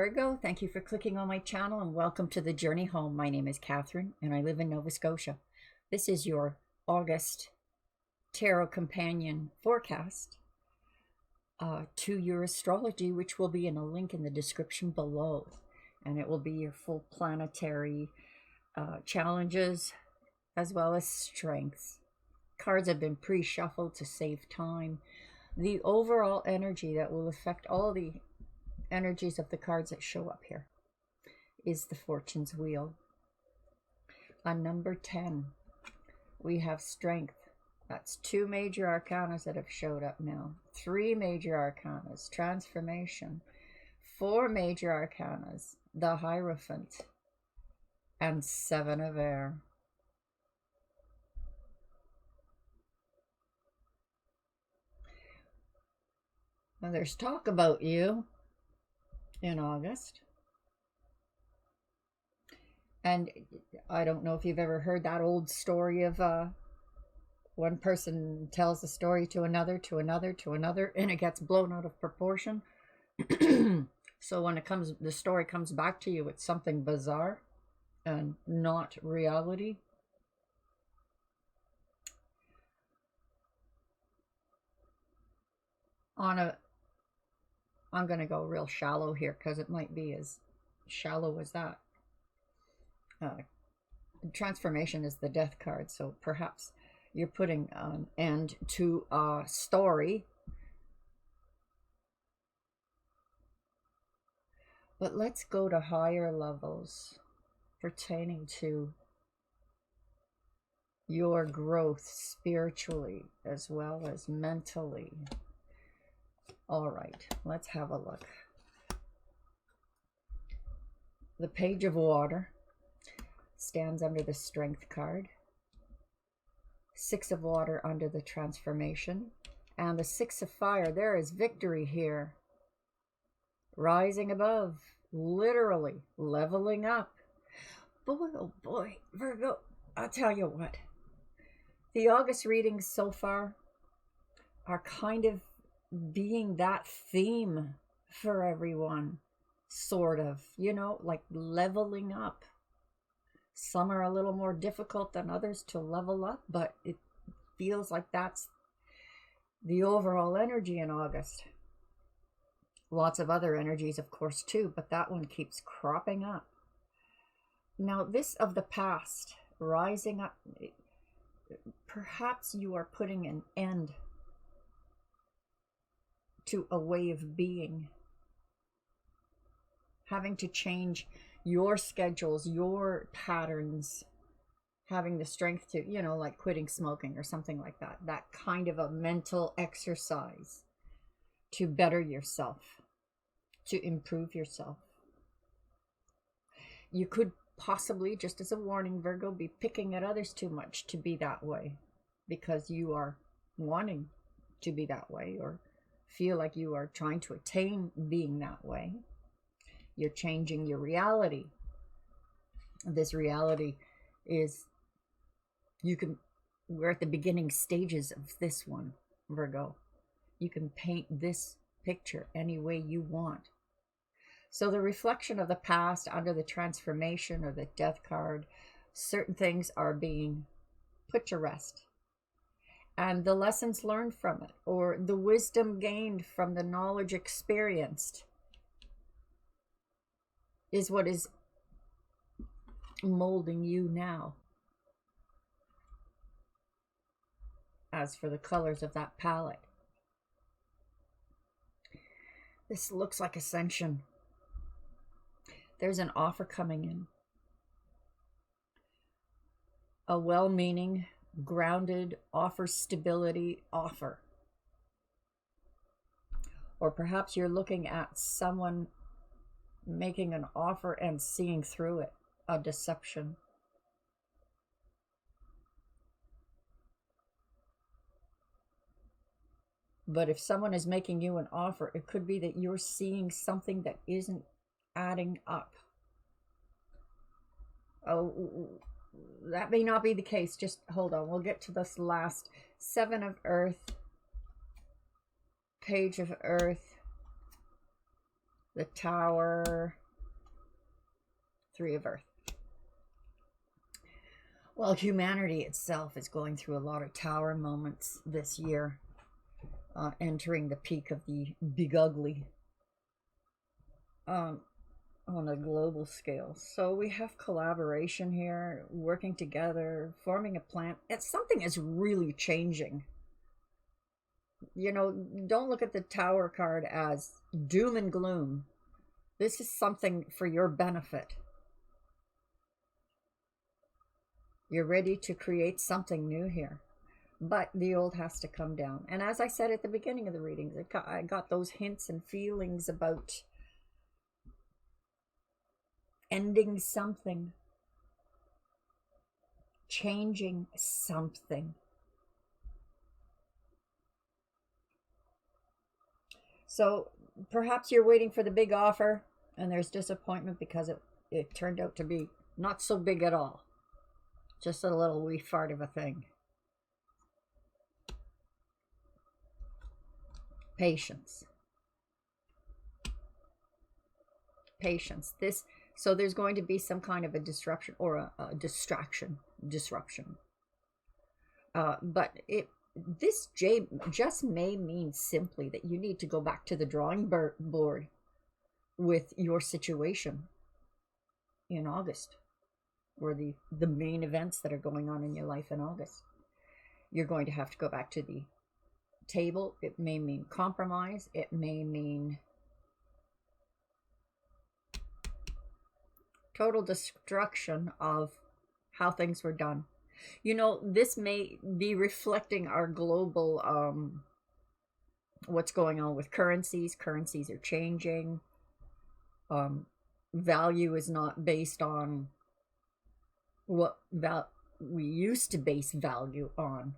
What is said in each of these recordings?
Virgo. Thank you for clicking on my channel and welcome to the journey home. My name is Catherine and I live in Nova Scotia. This is your August Tarot Companion forecast to your astrology, which will be in a link in the description below. And it will be your full planetary challenges as well as strengths. Cards have been pre-shuffled to save time. The overall energy that will affect all the energies of the cards that show up here is the Fortune's Wheel. On number 10, we have Strength. That's 2 major arcanas that have showed up now. 3 major arcanas, Transformation. 4 major arcanas, the Hierophant. And 7 of Air. Now there's talk about you in August. And I don't know if you've ever heard that old story of one person tells a story to another, and it gets blown out of proportion. So when the story comes back to you, it's something bizarre and not reality. I'm going to go real shallow here because it might be as shallow as that. Transformation is the Death card, so perhaps you're putting an end to a story. But let's go to higher levels pertaining to your growth spiritually as well as mentally. All right, let's have a look. The Page of Water stands under the Strength card. 6 of Water under the Transformation. And the 6 of Fire, there is victory here. Rising above, literally leveling up. Boy, oh boy, Virgo, I'll tell you what. The August readings so far are kind of being that theme for everyone, sort of, you know, like leveling up. Some are a little more difficult than others to level up, but it feels like that's the overall energy in August. Lots of other energies, of course, too, but that one keeps cropping up. Now, this of the past, rising up, perhaps you are putting an end to a way of being, having to change your schedules, your patterns, having the strength to, you know, like quitting smoking or something like that. That kind of a mental exercise to better yourself, to improve yourself. You could possibly, just as a warning, Virgo, be picking at others too much to be that way because you are wanting to be that way or feel like you are trying to attain being that way. You're changing your reality. This reality is, we're at the beginning stages of this one, Virgo. You can paint this picture any way you want. So the reflection of the past under the Transformation or the Death card, certain things are being put to rest. And the lessons learned from it, or the wisdom gained from the knowledge experienced, is what is molding you now. As for the colors of that palette, this looks like ascension. There's an offer coming in. A well-meaning, grounded, offers stability offer. Or perhaps you're looking at someone making an offer and seeing through it, a deception. But if someone is making you an offer, it could be that you're seeing something that isn't adding up. Oh, that may not be the case. Just hold on. We'll get to this last. 7 of Earth. Page of Earth. The Tower, Three of Earth. Well, humanity itself is going through a lot of Tower moments this year, entering the peak of the big ugly on a global scale. So we have collaboration here, working together, forming a plan. Something is really changing. You know, don't look at the Tower card as doom and gloom. This is something for your benefit. You're ready to create something new here. But the old has to come down. And as I said at the beginning of the readings, I got those hints and feelings about ending something, changing something. So perhaps you're waiting for the big offer and there's disappointment because it turned out to be not so big at all. Just a little wee fart of a thing. Patience. Patience. So there's going to be some kind of a disruption or a distraction. But this just may mean simply that you need to go back to the drawing board with your situation in August, or the main events that are going on in your life in August. You're going to have to go back to the table. It may mean compromise. It may mean total destruction of how things were done. You know, this may be reflecting our global, what's going on with currencies. Currencies are changing. Value is not based on what we used to base value on,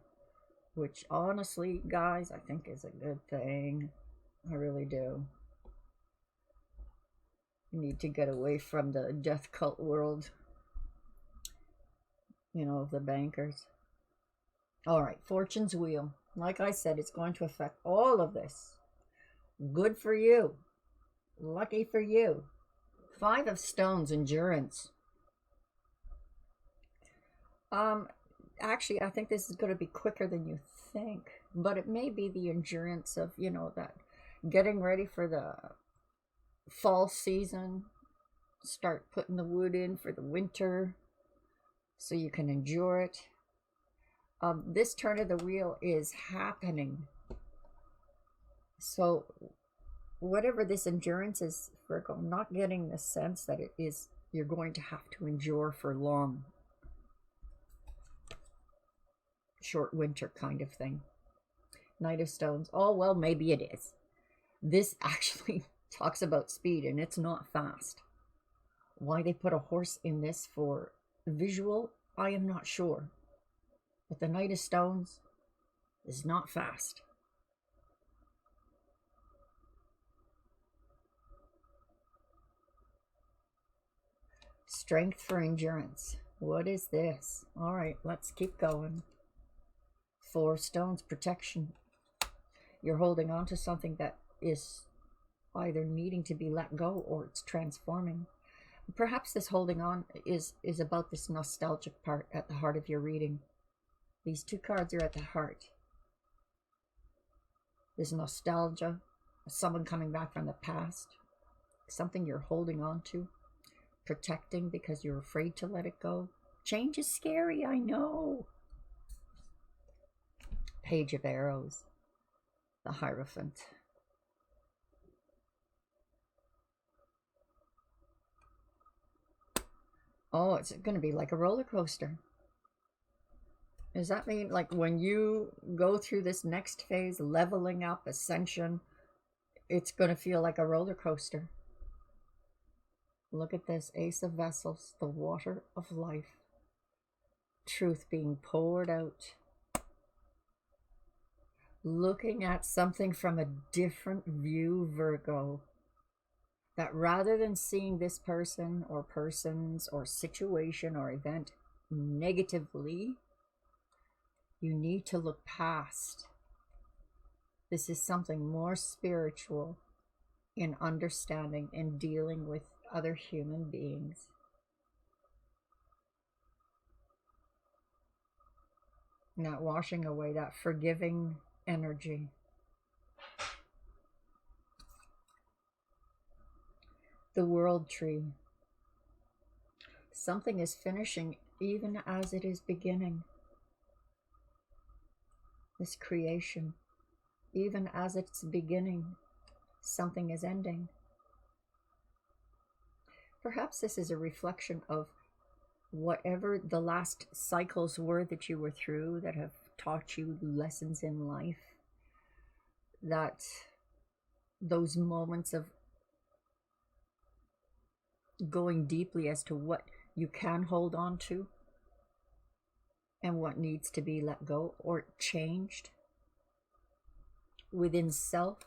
which honestly, guys, I think is a good thing. I really do. You need to get away from the death cult world, you know, of the bankers. All right, Fortune's Wheel. Like I said, it's going to affect all of this. Good for you. Lucky for you. Five of Stones, endurance. Actually, I think this is going to be quicker than you think, but it may be the endurance of, you know, that getting ready for the fall season. Start putting the wood in for the winter so you can endure it. This turn of the wheel is happening. So whatever this endurance is, Virgo, I'm not getting the sense that it is you're going to have to endure for long. Short winter kind of thing. Knight of Stones. Oh, well, maybe it is. This actually talks about speed, and it's not fast. Why they put a horse in this for visual, I am not sure. But the Knight of Stones is not fast. Strength for endurance. What is this? All right, let's keep going. Four Stones, protection. You're holding on to something that is either needing to be let go or it's transforming. Perhaps this holding on is about this nostalgic part at the heart of your reading. These two cards are at the heart. There's nostalgia, someone coming back from the past, something you're holding on to, protecting because you're afraid to let it go. Change is scary, I know. Page of Arrows, the Hierophant. Oh, it's going to be like a roller coaster. Does that mean like when you go through this next phase, leveling up, ascension, it's going to feel like a roller coaster? Look at this, Ace of Vessels, the water of life. Truth being poured out. Looking at something from a different view, Virgo. That rather than seeing this person or persons or situation or event negatively, you need to look past. This is something more spiritual, in understanding and dealing with other human beings. Not washing away that forgiving energy. The world tree. Something is finishing even as it is beginning. This creation, even as it's beginning, something is ending. Perhaps this is a reflection of whatever the last cycles were that you were through that have taught you lessons in life, that those moments of going deeply as to what you can hold on to and what needs to be let go or changed within self.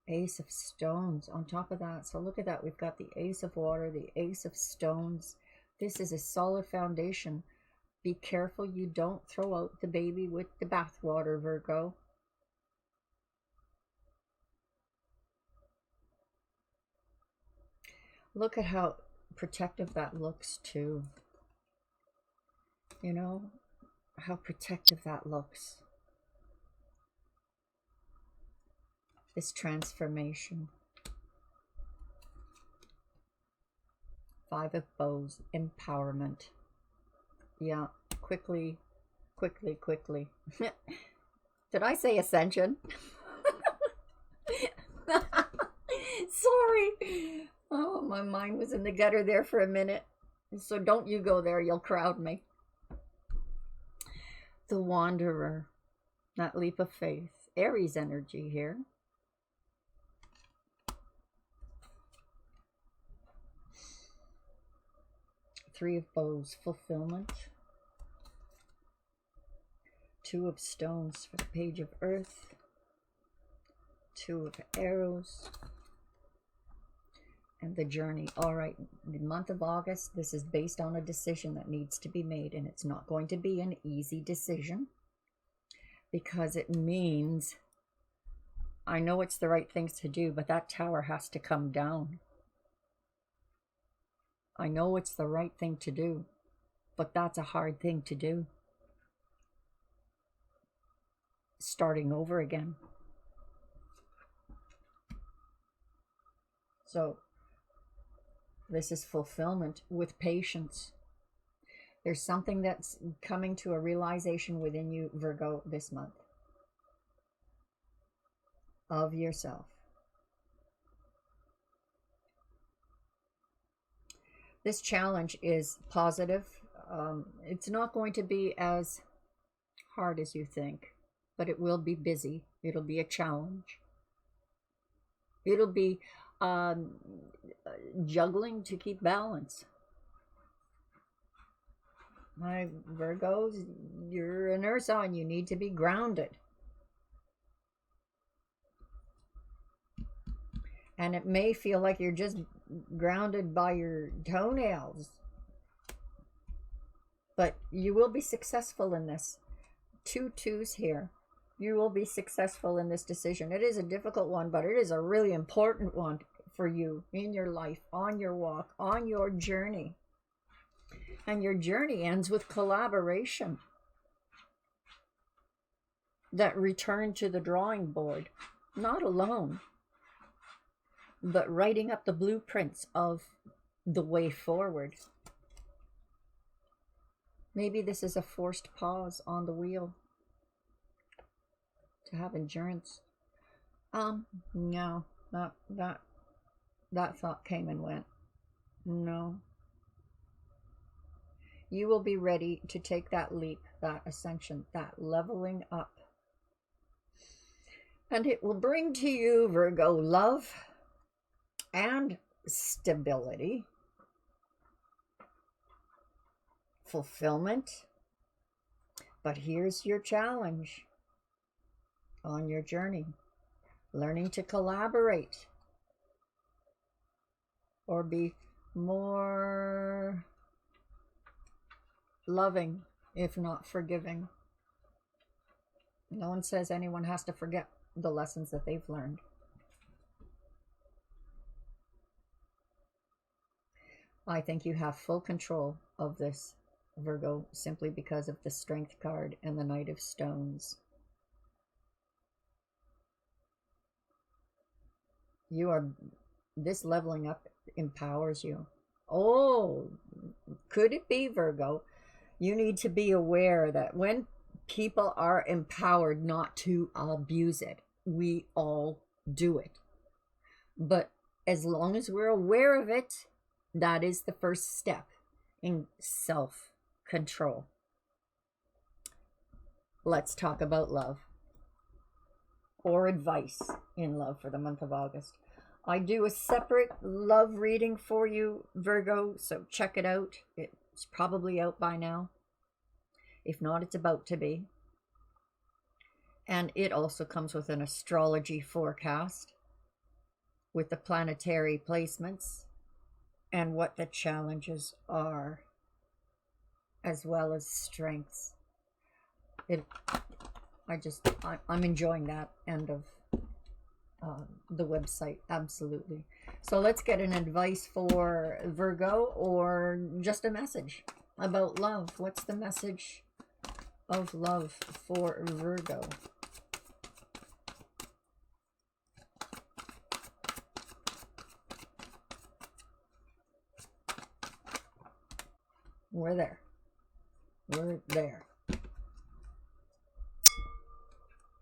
Ace of Stones on top of that. So look at that. We've got the Ace of Water, the Ace of Stones. This is a solid foundation. Be careful you don't throw out the baby with the bathwater, Virgo. Look at how protective that looks too. You know, how protective that looks. This transformation. Five of Bows, empowerment. Yeah, quickly. Did I say ascension? Sorry. Oh, my mind was in the gutter there for a minute. So don't you go there, you'll crowd me. The Wanderer, that leap of faith. Aries energy here. Three of Bows, fulfillment. Two of Stones for the Page of Earth. Two of Arrows. And the Journey. All right, the month of August, this is based on a decision that needs to be made, and it's not going to be an easy decision because it means, I know it's the right things to do, but that tower has to come down. I know it's the right thing to do, but that's a hard thing to do. Starting over again. So this is fulfillment with patience. There's something that's coming to a realization within you, Virgo, this month. Of yourself. This challenge is positive. It's not going to be as hard as you think, but it will be busy. It'll be a challenge. It'll be juggling to keep balance. My Virgos, you're an earth sign. You need to be grounded. And it may feel like you're just grounded by your toenails. But you will be successful in this. 2 2s here. You will be successful in this decision. It is a difficult one, but it is a really important one for you in your life, on your walk, on your journey. And your journey ends with collaboration. That return to the drawing board. Not alone, but writing up the blueprints of the way forward. Maybe this is a forced pause on the wheel to have endurance. No, that thought came and went. No. You will be ready to take that leap, that ascension, that leveling up. And it will bring to you, Virgo, love and stability, fulfillment. But here's your challenge on your journey. Learning to collaborate or be more loving, if not forgiving. No one says anyone has to forget the lessons that they've learned. I think you have full control of this, Virgo, simply because of the Strength card and the Knight of Stones. This leveling up empowers you. Oh, could it be, Virgo? You need to be aware that when people are empowered, not to abuse it. We all do it. But as long as we're aware of it, that is the first step in self-control. Let's talk about love or advice in love for the month of August. I do a separate love reading for you, Virgo, so check it out. It's probably out by now. If not, it's about to be. And it also comes with an astrology forecast with the planetary placements and what the challenges are, as well as strengths. I'm enjoying that end of the website, absolutely. So let's get an advice for Virgo, or just a message about love. What's the message of love for Virgo? We're there. We're there.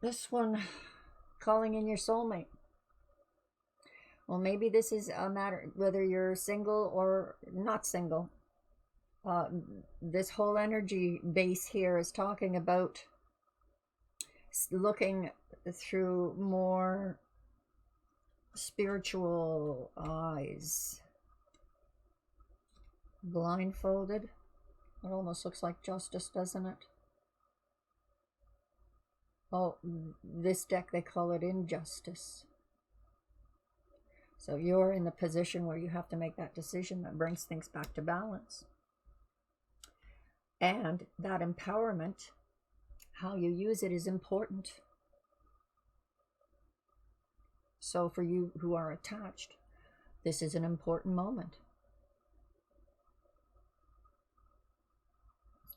This one, calling in your soulmate. Well, maybe this is a matter whether you're single or not single. This whole energy base here is talking about looking through more spiritual eyes. Blindfolded. It almost looks like justice, doesn't it? Oh, this deck, they call it injustice. So you're in the position where you have to make that decision that brings things back to balance. And that empowerment, how you use it, is important. So for you who are attached, this is an important moment.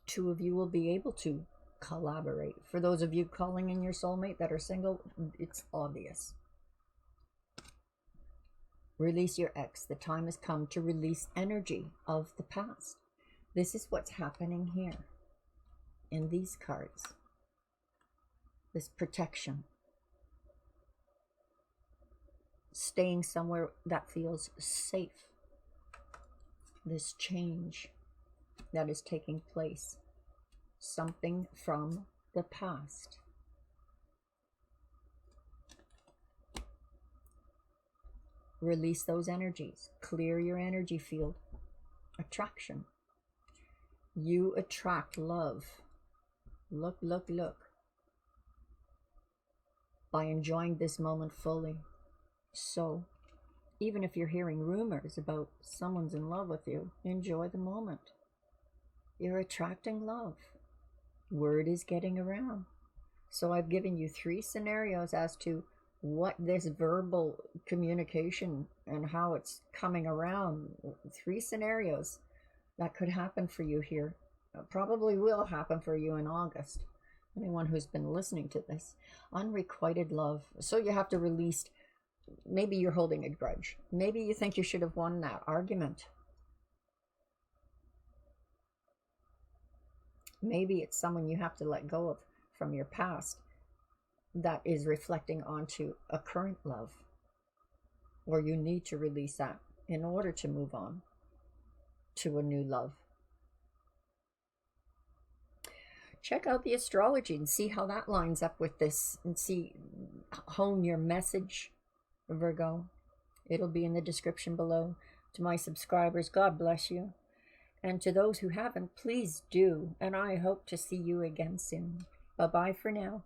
Two of you will be able to collaborate. For those of you calling in your soulmate that are single, it's obvious. Release your ex. The time has come to release energy of the past. This is what's happening here in these cards. This protection. Staying somewhere that feels safe. This change that is taking place. Something from the past. Release those energies. Clear your energy field. Attraction. You attract love. Look, look, look. By enjoying this moment fully. So, even if you're hearing rumors about someone's in love with you, enjoy the moment. You're attracting love. Word is getting around. So I've given you 3 scenarios as to what this verbal communication and how it's coming around. 3 scenarios that could happen for you here. Probably will happen for you in August. Anyone who's been listening to this. Unrequited love. So you have to release. Maybe you're holding a grudge. Maybe you think you should have won that argument. Maybe it's someone you have to let go of from your past that is reflecting onto a current love, or you need to release that in order to move on to a new love. Check out the astrology and see how that lines up with this, and hone your message, Virgo. It'll be in the description below. To my subscribers, God bless you. And to those who haven't, please do. And I hope to see you again soon. Bye-bye for now.